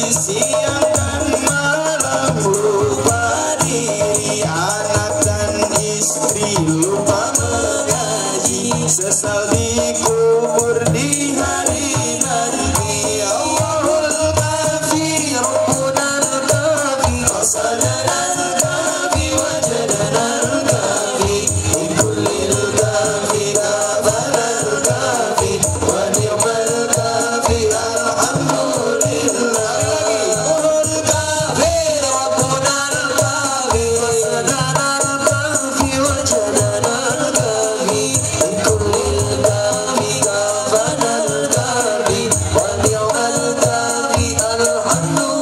siang dan malam lupa diri, anak dan istri lupa mengaji, sesal dikubur di hari nanti. Allahul kafi, Rabbunal kafi, qasadanal kafi, wajadanal kafi, min kullil kafi, kafanal kafi, wa ni'mal kafi, alhamdulillah. Allahul kafi, Rabbunal kafi, qasadanal kafi, wajadanal kafi, min kullil kafi, kafanal kafi, wa ni'mal kafi, alhamdulillah.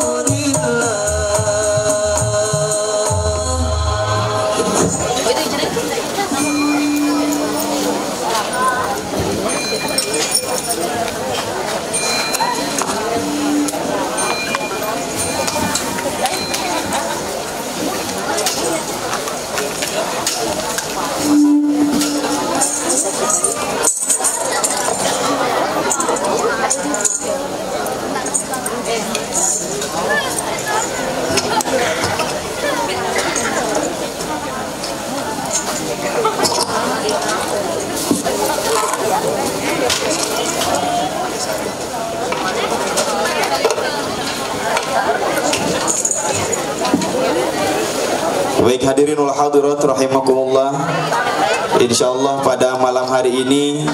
Baik hadirin wal hadirat rahimakumullah. Insyaallah pada malam hari ini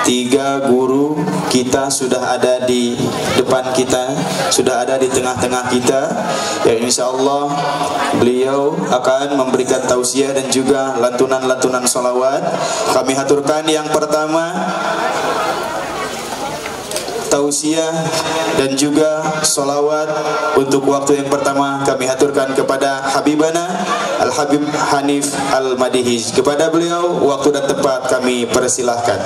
3 guru kita sudah ada di depan kita, sudah ada di tengah-tengah kita, yang insyaallah beliau akan memberikan tausiah dan juga lantunan-lantunan sholawat. Kami haturkan yang pertama tausiah dan juga sholawat untuk waktu yang pertama kami haturkan kepada Habibana Al-Habib Hanif Al-Madihij. Kepada beliau waktu dan tempat kami persilahkan.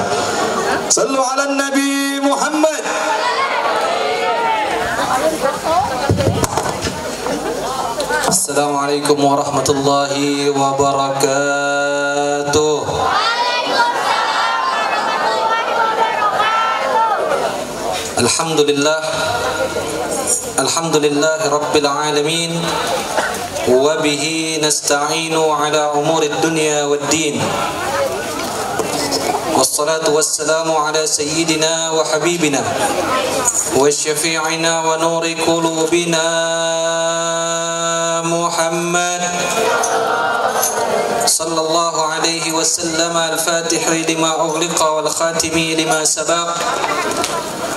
Sallu ala Nabi Muhammad. Assalamualaikum warahmatullahi wabarakatuh. Alhamdulillah, alhamdulillah rabbil alamin, wa bihi nasta'inu ala umurid dunya waddin. Wassalatu wassalamu ala sayyidina wa habibina wa syafi'ina wa nuri qulubina Muhammad sallallahu alaihi wasallam. Al-Fatih lima ughliqa wal khatimi lima sabaq,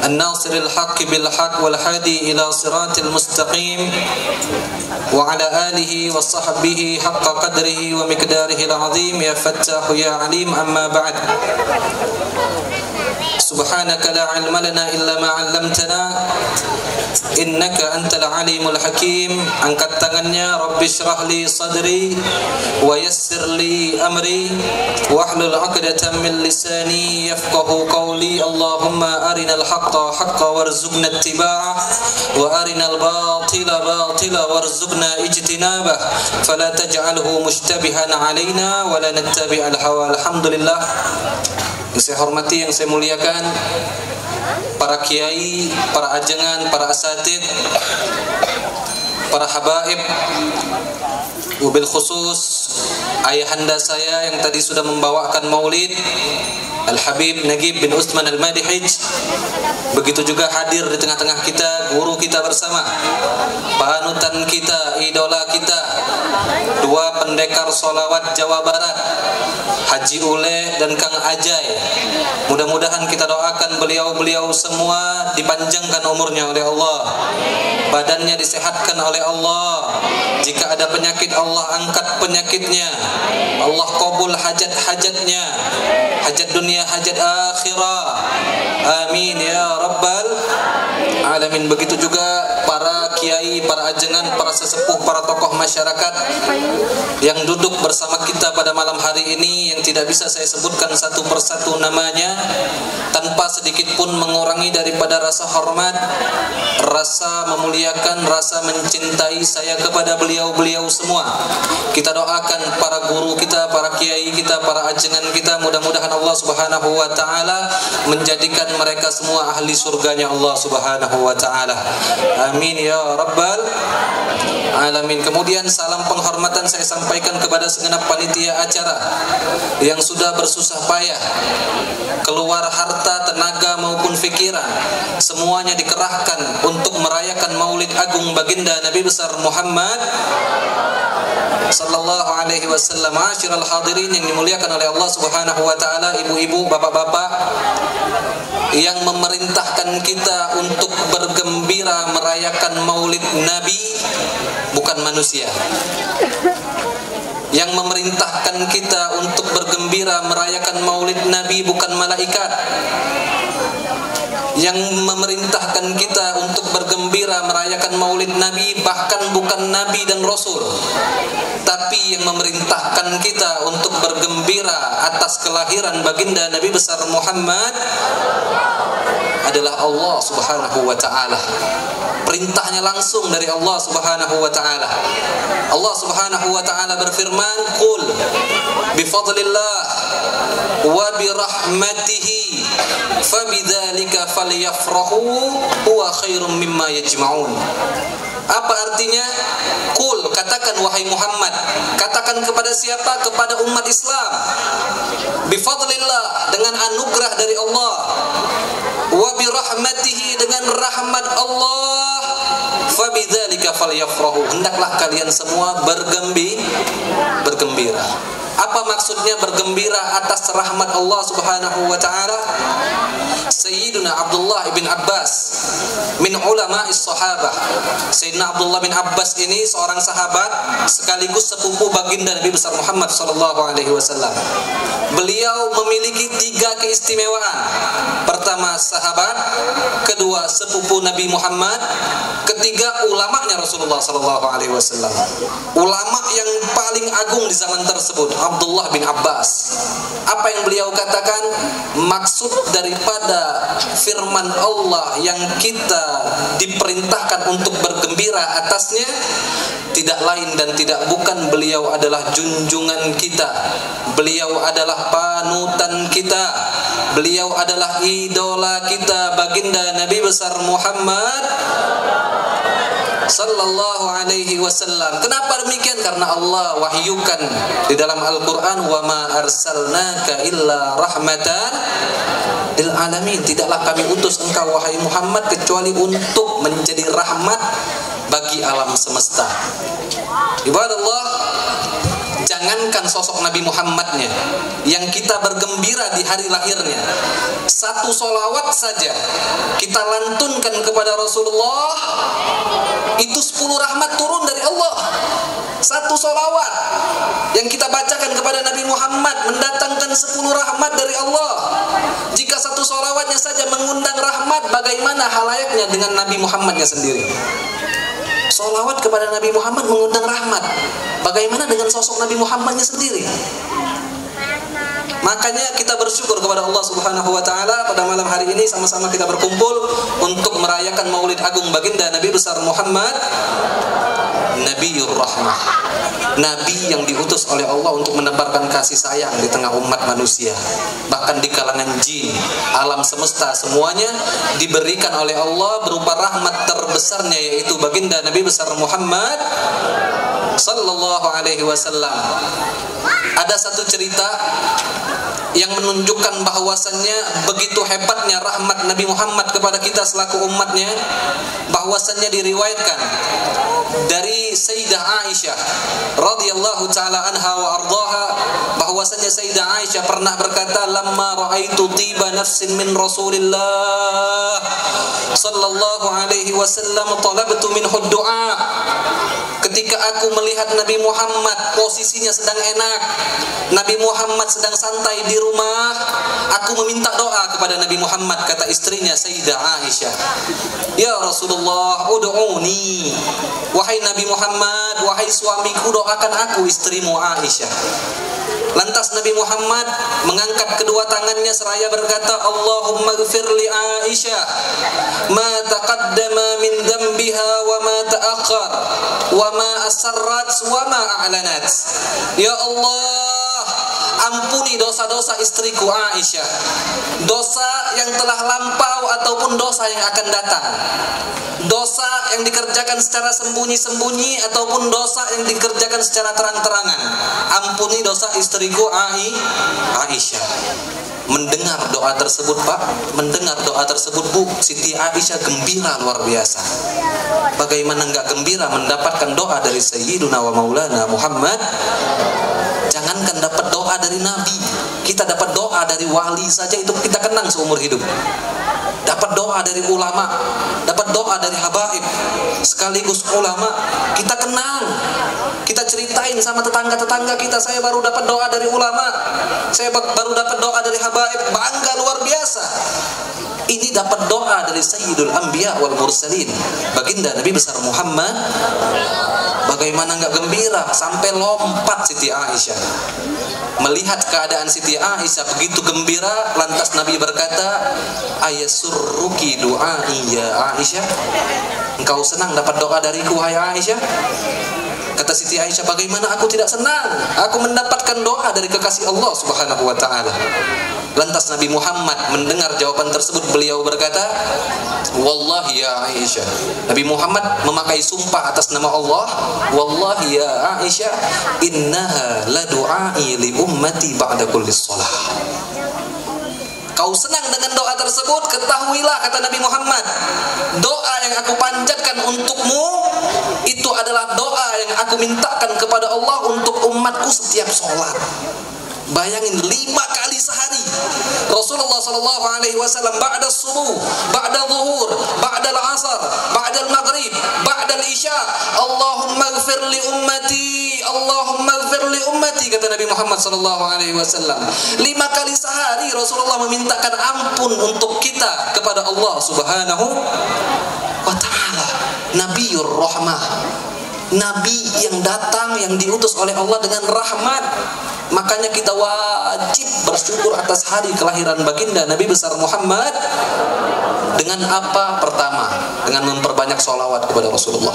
الناصر الحق بالحق والهادي إلى صراط المستقيم وعلى آله وصحبه حق قدره ومقداره العظيم. يا فتاح يا عليم. أما بعد، سبحانك لا علم لنا إلا ما علمتنا إنك أنت العليم الحكيم. Angkat tangannya, Rabbi syrah li sadri wa yassir li amri wahlul 'uqdatam min lisani yafqahu qawli. Allahumma arinal haqqa haqqa warzuqna ittiba'ah wa arinal batila batila warzuqna ijtinabah fala taj'alhu mushtabihan 'alaina wa la nattabi'al hawa. Alhamdulillah. Yang saya hormati, yang saya muliakan para kiai, para ajengan, para asatid, para habaib, wabil khusus ayahanda saya yang tadi sudah membawakan maulid, Al-Habib Nagib bin Utsman Al-Madihij. Begitu juga hadir di tengah-tengah kita guru kita bersama, panutan kita, idola kita, 2 pendekar sholawat Jawa Barat, Haji Ule dan Kang Ajay. Mudah-mudahan kita doakan beliau-beliau semua dipanjangkan umurnya oleh Allah, badannya disehatkan oleh Allah. Jika ada penyakit, Allah angkat penyakitnya, Allah kabul hajat-hajatnya, hajat dunia, hajat akhirah. Amin ya rabbal alamin. Begitu juga para kiai, para ajengan, para sesepuh, para tokoh masyarakat yang duduk bersama kita pada malam hari ini, yang tidak bisa saya sebutkan satu persatu namanya tanpa sedikit pun mengurangi daripada rasa hormat, rasa memuliakan, rasa mencintai saya kepada beliau-beliau semua. Kita doakan para guru kita, para kiai kita, para ajengan kita, mudah-mudahan Allah Subhanahu wa taala menjadikan mereka semua ahli surganya Allah Subhanahu wa taala. Amin ya rabbal alamin. Kemudian salam penghormatan saya sampaikan kepada segenap panitia acara yang sudah bersusah payah, keluar harta, tenaga maupun pikiran, semuanya dikerahkan untuk merayakan Maulid Agung baginda Nabi besar Muhammad sallallahu alaihi wasallam. Asyiral hadirin yang dimuliakan oleh Allah Subhanahu wa taala, ibu-ibu, bapak-bapak yang memerintahkan kita untuk bergembira merayakan Maulid Nabi bukan manusia. Yang memerintahkan kita untuk bergembira merayakan Maulid Nabi bukan malaikat. Yang memerintahkan kita untuk bergembira merayakan Maulid Nabi bahkan bukan Nabi dan Rasul, tapi yang memerintahkan kita untuk bergembira atas kelahiran baginda Nabi besar Muhammad adalah Allah Subhanahu wa taala. Perintahnya langsung dari Allah Subhanahu wa taala. Allah Subhanahu wa taala berfirman, "Qul bi fadlillah wa bi rahmatihi fabidzalika falyafrahu huwa khairum mimma yajma'un." Apa artinya? Qul, katakan wahai Muhammad, katakan kepada siapa? Kepada umat Islam. Bi fadlillah, dengan anugerah dari Allah. Wa bi rahmatihi, dengan rahmat Allah. Fabidzalika falyafrahu, hendaklah kalian semua bergembira. Apa maksudnya bergembira atas rahmat Allah Subhanahu wa taala? Sayyiduna Abdullah bin Abbas min ulama'is sahabah. Sayyidina Abdullah bin Abbas ini seorang sahabat sekaligus sepupu baginda Nabi besar Muhammad sallallahu alaihi wasallam. Beliau memiliki 3 keistimewaan. Pertama, sahabat; kedua, sepupu Nabi Muhammad; ketiga, ulamanya Rasulullah sallallahu alaihi wasallam. Ulama yang paling agung di zaman tersebut, Abdullah bin Abbas. Apa yang beliau katakan? Maksud daripada firman Allah yang kita diperintahkan untuk bergembira atasnya tidak lain dan tidak bukan, beliau adalah junjungan kita, beliau adalah panutan kita, beliau adalah idola kita, baginda Nabi besar Muhammad sallallahu alaihi wasallam. Kenapa demikian? Karena Allah wahyukan di dalam Al-Qur'an, "Wa ma arsalnaka illa rahmatan lil alamin." Tidaklah kami utus engkau wahai Muhammad kecuali untuk menjadi rahmat bagi alam semesta. Ibadallah, jangankan sosok Nabi Muhammadnya yang kita bergembira di hari lahirnya, satu solawat saja kita lantunkan kepada Rasulullah, itu 10 rahmat turun dari Allah. Satu solawat yang kita bacakan kepada Nabi Muhammad mendatangkan 10 rahmat dari Allah. Jika satu solawatnya saja mengundang rahmat, bagaimana halayaknya dengan Nabi Muhammadnya sendiri? Solawat kepada Nabi Muhammad mengundang rahmat, bagaimana dengan sosok Nabi Muhammadnya sendiri? Makanya kita bersyukur kepada Allah Subhanahu wa taala pada malam hari ini sama-sama kita berkumpul untuk merayakan Maulid Agung baginda Nabi besar Muhammad, Nabiur Rahmah, Nabi yang diutus oleh Allah untuk menebarkan kasih sayang di tengah umat manusia. Bahkan di kalangan jin, alam semesta semuanya diberikan oleh Allah berupa rahmat terbesarnya, yaitu baginda Nabi besar Muhammad sallallahu alaihi wasallam. Ada satu cerita yang menunjukkan bahwasannya begitu hebatnya rahmat Nabi Muhammad kepada kita selaku umatnya, bahwasannya diriwayatkan dari Sayyidah Aisyah radhiyallahu taala anha wa ardhaha, bahwasannya Sayyidah Aisyah pernah berkata, "Lamma ra'aitu tiba nafsin min Rasulillah sallallahu alaihi wasallam talabtu minhu du'a." Ketika aku melihat Nabi Muhammad posisinya sedang enak, Nabi Muhammad sedang santai di rumah, aku meminta doa kepada Nabi Muhammad. Kata istrinya Sayyidah Aisyah, "Ya Rasulullah, ud'uni." Wahai Nabi Muhammad, wahai suamiku, doakan aku, istrimu Aisyah. Lantas Nabi Muhammad mengangkat kedua tangannya seraya berkata, Allahumma ghfir li Aisyah ma taqaddama min dhanbiha wa ma ta'akhkhar wa ma asarrat wa ma a'lanat. Ya Allah, ampuni dosa-dosa istriku Aisyah, dosa yang telah lampau ataupun dosa yang akan datang, dosa yang dikerjakan secara sembunyi-sembunyi ataupun dosa yang dikerjakan secara terang-terangan. Ampuni dosa istriku Aisyah. Mendengar doa tersebut, Pak, mendengar doa tersebut, Bu, Siti Aisyah gembira luar biasa. Bagaimana enggak gembira mendapatkan doa dari Sayyiduna wa Maulana Muhammad? Jangankan dapat doa dari Nabi, kita dapat doa dari wali saja itu kita kenang seumur hidup. Dapat doa dari ulama, dapat doa dari habaib, sekaligus ulama, kita kenang. Kita ceritain sama tetangga-tetangga kita, saya baru dapat doa dari ulama, saya baru dapat doa dari habaib, bangga luar biasa. Ini dapat doa dari Sayyidul Anbiya wal Mursalin, baginda Nabi besar Muhammad. Bagaimana enggak gembira, sampai lompat Siti Aisyah. Melihat keadaan Siti Aisyah begitu gembira, lantas Nabi berkata, ayasurruki du'ai ya Aisyah? Engkau senang dapat doa dariku, hai Aisyah? Kata Siti Aisyah, bagaimana aku tidak senang? Aku mendapatkan doa dari kekasih Allah Subhanahu wa ta'ala. Lantas Nabi Muhammad mendengar jawaban tersebut, beliau berkata, wallahi ya Aisyah. Nabi Muhammad memakai sumpah atas nama Allah, wallahi ya Aisyah, innaha la du'ai li ummati ba'da kulli shalah. Kau senang dengan doa tersebut, ketahuilah, kata Nabi Muhammad, doa yang aku panjatkan untukmu itu adalah doa yang aku mintakan kepada Allah untuk umatku setiap sholat. Bayangin, 5 kali sehari Rasulullah SAW ba'da subuh, ba'da zuhur, ba'da al-asar, ba'da al-maghrib, ba'da al-isya, Allahumma ghfir li ummati, Allahumma ghfir li ummati, kata Nabi Muhammad SAW. 5 kali sehari Rasulullah memintakan ampun untuk kita kepada Allah Subhanahu wa ta'ala. Nabiyur rahmah, Nabi yang datang, yang diutus oleh Allah dengan rahmat. Makanya kita wajib bersyukur atas hari kelahiran baginda Nabi besar Muhammad. Dengan apa? Pertama, dengan memperbanyak sholawat kepada Rasulullah.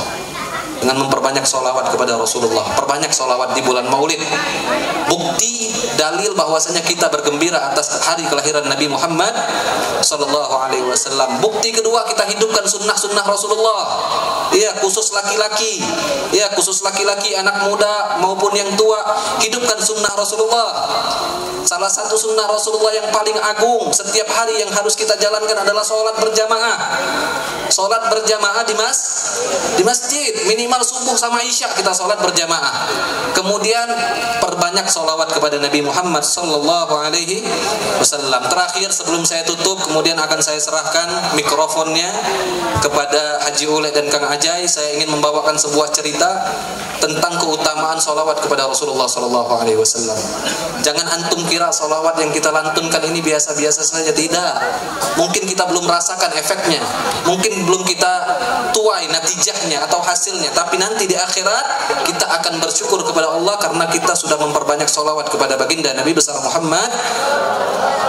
Dengan memperbanyak sholawat kepada Rasulullah. Perbanyak sholawat di bulan Maulid. Bukti, dalil bahwasanya kita bergembira atas hari kelahiran Nabi Muhammad Sallallahu Alaihi Wasallam. Bukti kedua, kita hidupkan sunnah-sunnah Rasulullah. Ya, khusus laki-laki. Ya, khusus laki-laki, anak muda maupun yang tua, hidupkan sunnah Rasulullah. Salah satu sunnah Rasulullah yang paling agung setiap hari yang harus kita jalankan adalah sholat berjamaah. Sholat berjamaah di masjid, minimal subuh sama isya kita sholat berjamaah. Kemudian perbanyak sholawat kepada Nabi Muhammad Sallallahu Alaihi Wasallam. Terakhir sebelum saya tutup, kemudian akan saya serahkan mikrofonnya kepada Haji Ule dan Kang Ajay. Saya ingin membawakan sebuah cerita tentang keutamaan sholawat kepada Rasulullah Sallallahu Alaihi Wasallam. Jangan antum kira sholawat yang kita lantunkan ini biasa-biasa saja, tidak. Mungkin kita belum merasakan efeknya, mungkin belum kita tuai natijahnya atau hasilnya, tapi nanti di akhirat kita akan bersyukur kepada Allah karena kita sudah memperbanyak sholawat kepada baginda Nabi besar Muhammad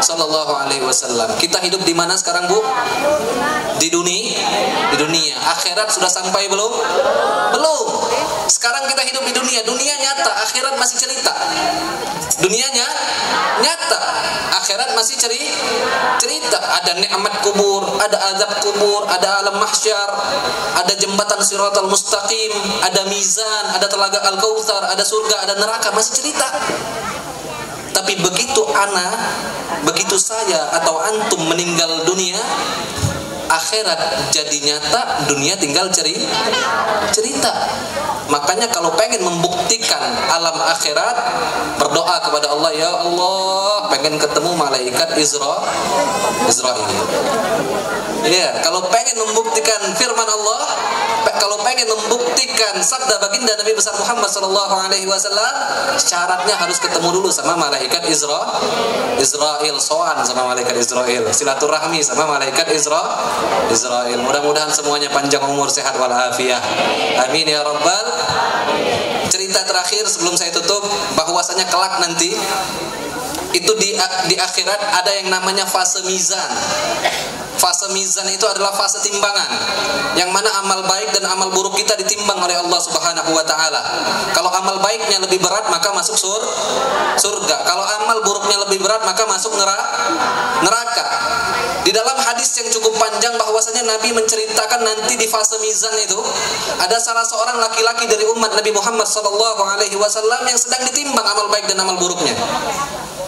Sallallahu Alaihi Wasallam. Kita hidup di mana sekarang, Bu? Di dunia. Akhirat sudah sampai belum? Belum. Sekarang kita hidup di dunia. Dunia nyata, akhirat masih cerita. Dunianya nyata, akhirat masih cerita. Ada nikmat kubur, ada azab kubur, ada alam mahsyar, ada jembatan Siratal Mustaqim, ada mizan, ada telaga Al-Kautsar, ada surga, ada neraka, masih cerita. Tapi begitu begitu saya atau antum meninggal dunia, akhirat jadi nyata, dunia tinggal cerita. Makanya kalau pengen membuktikan alam akhirat, berdoa kepada Allah, ya Allah, pengen ketemu malaikat Israel. Ya, kalau pengen membuktikan firman Allah, kalau pengen membuktikan sabda baginda Nabi besar Muhammad Sallallahu Alaihi Wasallam, syaratnya harus ketemu dulu sama malaikat Israel, soan sama malaikat Israel, silaturahmi sama malaikat Israel. Mudah-mudahan semuanya panjang umur, sehat walafiat. Amin ya rabbal. Cerita cerita terakhir sebelum saya tutup, bahwasanya kelak nanti itu di akhirat ada yang namanya fase mizan. Fase mizan itu adalah fase timbangan, yang mana amal baik dan amal buruk kita ditimbang oleh Allah Subhanahu wa taala. Kalau amal baiknya lebih berat maka masuk surga. Kalau amal buruknya lebih berat maka masuk neraka. Di dalam hadis yang cukup panjang bahwasanya Nabi menceritakan nanti di fase mizan itu ada salah seorang laki-laki dari umat Nabi Muhammad SAW yang sedang ditimbang amal baik dan amal buruknya.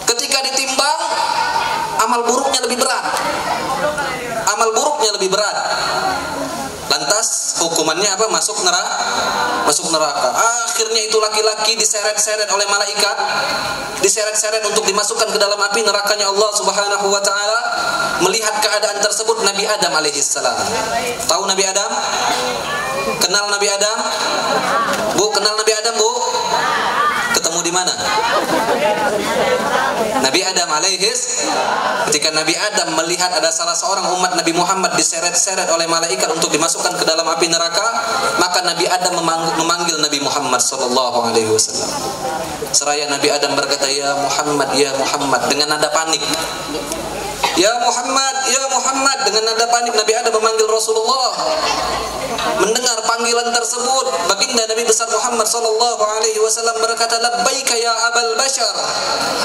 Ketika ditimbang, amal buruknya lebih berat. Amal buruknya lebih berat. Lantas hukumannya apa? Masuk neraka. Akhirnya itu laki-laki diseret-seret oleh malaikat, diseret-seret untuk dimasukkan ke dalam api nerakanya Allah Subhanahu wa taala. Melihat keadaan tersebut Nabi Adam alaihissalam. Tahu Nabi Adam? Kenal Nabi Adam? Bu, kenal Nabi Adam, Bu? Ketemu di mana? Nabi Adam ketika Nabi Adam melihat ada salah seorang umat Nabi Muhammad diseret-seret oleh malaikat untuk dimasukkan ke dalam api neraka, maka Nabi Adam memanggil Nabi Muhammad SAW. Seraya Nabi Adam berkata, ya Muhammad, dengan nada panik. Ya Muhammad, dengan nada panik Nabi Adam memanggil Rasulullah. Mendengar panggilan tersebut, baginda Nabi besar Muhammad SAW berkata, labbaika ya abal bashar.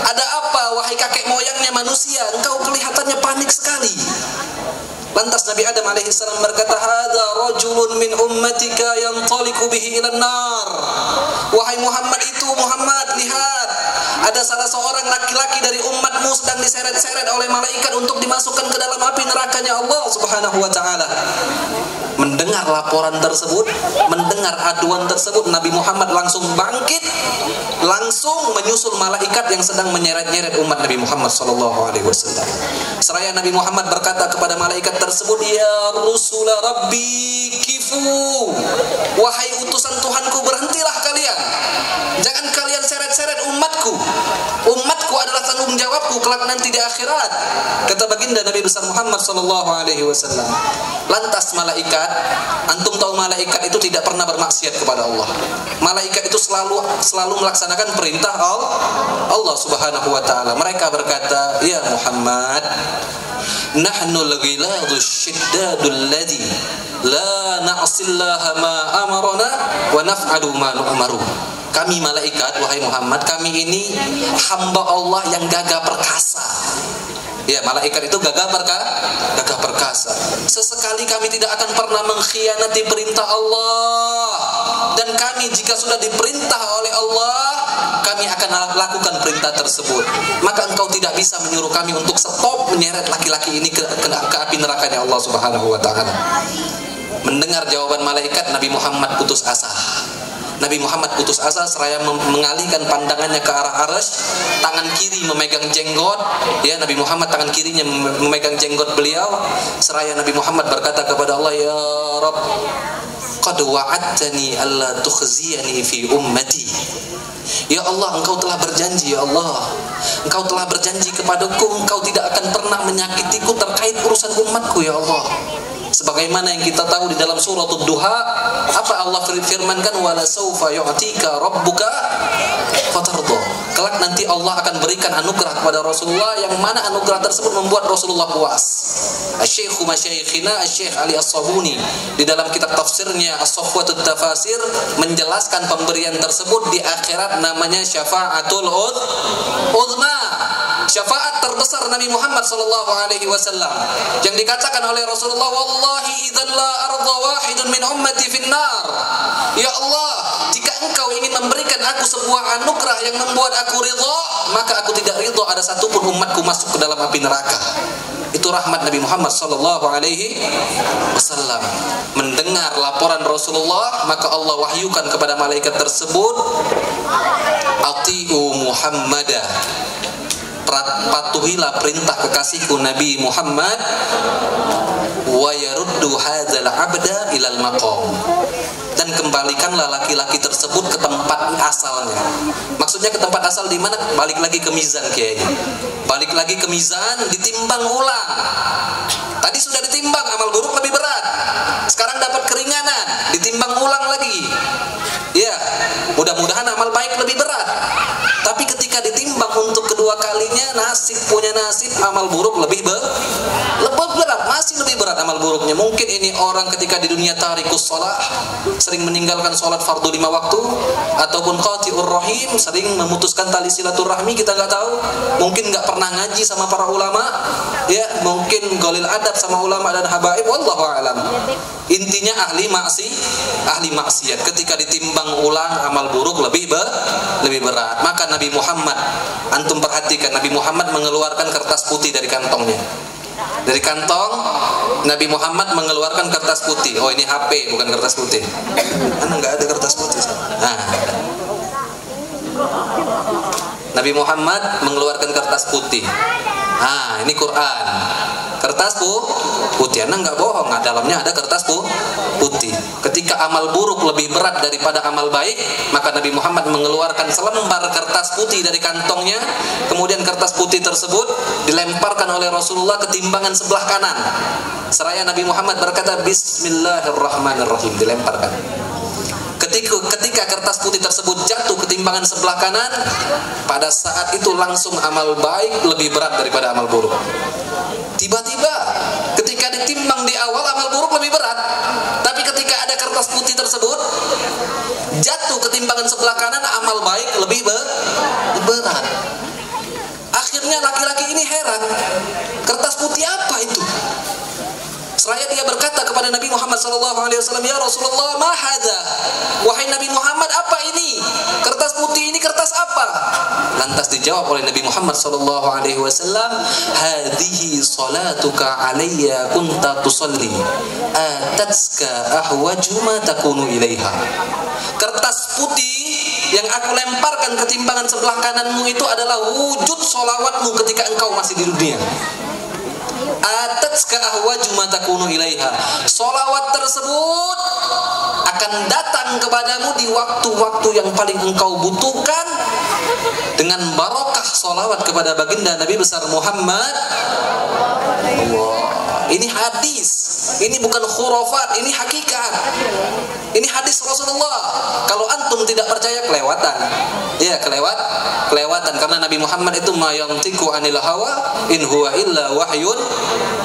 Ada apa wahai kakek moyangnya manusia, engkau kelihatannya panik sekali. Lantas Nabi Adam alaihissalam berkata, hadza rajulun min ummatika yantaliqu bihi ilan nar. Wahai Muhammad, lihat, ada salah seorang laki-laki dari umatmu sedang diseret-seret oleh malaikat untuk dimasukkan ke dalam api nerakanya Allah Subhanahu wa taala. Mendengar laporan tersebut, mendengar aduan tersebut, Nabi Muhammad langsung bangkit, langsung menyusul malaikat yang sedang menyeret-nyeret umat Nabi Muhammad SAW. Seraya Nabi Muhammad berkata kepada malaikat tersebut, ya Rasulullah Rabbi kifu. Wahai utusan Tuhanku, berhentilah kalian. Jangan kalian seret-seret umatku. Umatku adalah tanggung jawabku kelak nanti di akhirat, kata baginda Nabi besar Muhammad SAW. Lantas malaikat, antum tahu malaikat itu tidak pernah bermaksiat kepada Allah. Malaikat itu selalu melaksanakan perintah Allah Subhanahu wa taala. Mereka berkata, ya Muhammad, nahnu al-ghiladu syiddadul ladzi la na'sillaha ma amarna wa naf'alu ma nu'maru. Kami malaikat, wahai Muhammad, kami ini hamba Allah yang gagah perkasa. Ya, malaikat itu gagah perkasa. Sesekali kami tidak akan pernah mengkhianati perintah Allah. Dan kami jika sudah diperintah oleh Allah, kami akan lakukan perintah tersebut. Maka engkau tidak bisa menyuruh kami untuk stop menyeret laki-laki ini ke api nerakanya Allah Subhanahu wa taala. Mendengar jawaban malaikat, Nabi Muhammad putus asa. Nabi Muhammad putus asa seraya mengalihkan pandangannya ke arah arsy, tangan kiri memegang jenggot. Ya, Nabi Muhammad tangan kirinya memegang jenggot beliau. Seraya Nabi Muhammad berkata kepada Allah, ya Rabb, qad wa'adtani alla tukhziyani fi ummati. Ya Allah, engkau telah berjanji, ya Allah, engkau telah berjanji kepadaku, engkau tidak akan pernah menyakitiku terkait urusan umatku, ya Allah. Sebagaimana yang kita tahu di dalam surah Ad-Duha, apa Allah firmankan, wala saufa yu'tika rabbuka fatardha. Kelak nanti Allah akan berikan anugerah kepada Rasulullah, yang mana anugerah tersebut membuat Rasulullah puas. Asy-Syaikh Masyayikhina Asy-Syaikh Ali As-Sabuni di dalam kitab tafsirnya As-Safwatut Tafasir menjelaskan pemberian tersebut di akhirat namanya syafa'atul uzma. Syafaat terbesar Nabi Muhammad SAW yang dikatakan oleh Rasulullah, wallahi idzan la arda wahidun min ummati finnar. Ya Allah, jika engkau ingin memberikan aku sebuah anugerah yang membuat aku ridha, maka aku tidak ridha ada satupun umatku masuk ke dalam api neraka. Itu rahmat Nabi Muhammad SAW. Mendengar laporan Rasulullah, maka Allah wahyukan kepada malaikat tersebut, ati'u Muhammadah, patuhilah perintah kekasihku Nabi Muhammad, wa yaruddu hadzal abda ilal maqam, dan kembalikanlah laki-laki tersebut ke tempat asalnya. Maksudnya ke tempat asal di mana? Balik lagi ke mizan, kayaknya. Balik lagi ke mizan, ditimbang ulang. Tadi sudah ditimbang, amal buruk lebih berat. Sekarang dapat keringanan, ditimbang ulang lagi. Ya, mudah-mudahan amal punya nasib amal buruk lebih berat, masih lebih berat amal buruknya. Mungkin ini orang ketika di dunia tarikus shalah, sering meninggalkan sholat fardu 5 waktu, ataupun qati'ur rahim, sering memutuskan tali silaturahmi, kita nggak tahu. Mungkin nggak pernah ngaji sama para ulama, ya, mungkin golil adab sama ulama dan habaib, wallahu a'lam. Intinya ahli maksiat ketika ditimbang ulang amal buruk lebih berat. Maka Nabi Muhammad, antum perhatikan, Nabi Muhammad mengeluarkan kertas putih dari kantongnya. Dari kantong Nabi Muhammad mengeluarkan kertas putih. Oh, ini HP bukan kertas putih. Karena nggak ada kertas putih. Nah, Nabi Muhammad mengeluarkan kertas putih. Nah, ini Quran. Kertas putih. Anda nggak bohong, dalamnya ada kertas putih. Ketika amal buruk lebih berat daripada amal baik, maka Nabi Muhammad mengeluarkan selembar kertas putih dari kantongnya. Kemudian kertas putih tersebut dilemparkan oleh Rasulullah ke timbangan sebelah kanan. Seraya Nabi Muhammad berkata Bismillahirrahmanirrahim, dilemparkan. Ketika kertas putih tersebut jatuh ke timbangan sebelah kanan, pada saat itu langsung amal baik lebih berat daripada amal buruk. Tiba-tiba ketika ditimbang di awal amal buruk lebih berat, tapi ketika ada kertas putih tersebut jatuh ke timbangan sebelah kanan, amal baik lebih berat. Akhirnya laki-laki ini heran, kertas putih apa itu? Seraya dia berkata kepada Nabi Muhammad SAW, ya Rasulullah, ma hadza? Wahai Nabi Muhammad, apa ini? Kertas putih ini kertas apa? Lantas dijawab oleh Nabi Muhammad SAW, hadhihi salatuka alayya kunta tusalli, atatska ahwaju ma takunu ilaiha. Kertas putih yang aku lemparkan ke timbangan sebelah kananmu itu adalah wujud solawatmu ketika engkau masih di dunia. Atatska ahwaju ma takunu ilaiha. Solawat tersebut akan datang kepadamu di waktu-waktu yang paling engkau butuhkan dengan barokah solawat kepada baginda Nabi besar Muhammad. Ini hadis, ini bukan khurafat, ini hakikat. Ini hadis Rasulullah. Kalau antum tidak percaya, kelewatan. Ya, kelewatan karena Nabi Muhammad itu ma yantiqu anil hawa in huwa illa wahyun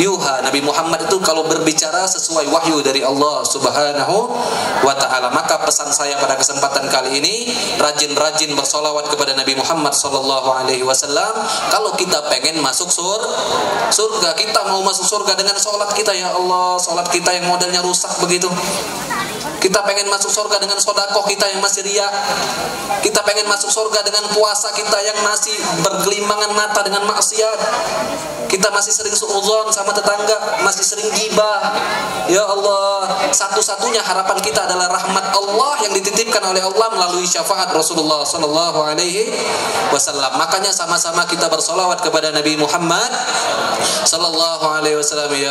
yuha. Nabi Muhammad itu kalau berbicara sesuai wahyu dari Allah Subhanahu wa taala. Maka pesan saya pada kesempatan kali ini, rajin-rajin bersolawat kepada Nabi Muhammad sallallahu alaihi wasallam. Kalau kita pengen masuk surga, kita mau masuk surga dengan sholat kita, ya Allah, sholat kita yang modelnya rusak begitu. Kita pengen masuk surga dengan sodakoh kita yang masih riya. Kita pengen masuk surga dengan puasa kita yang masih bergelimangan mata dengan maksiat. Kita masih sering suudzon sama tetangga, masih sering gibah. Ya Allah, satu-satunya harapan kita adalah rahmat Allah yang dititipkan oleh Allah melalui syafaat Rasulullah sallallahu alaihi wasallam. Makanya sama-sama kita bersolawat kepada Nabi Muhammad sallallahu alaihi wasallam. Ya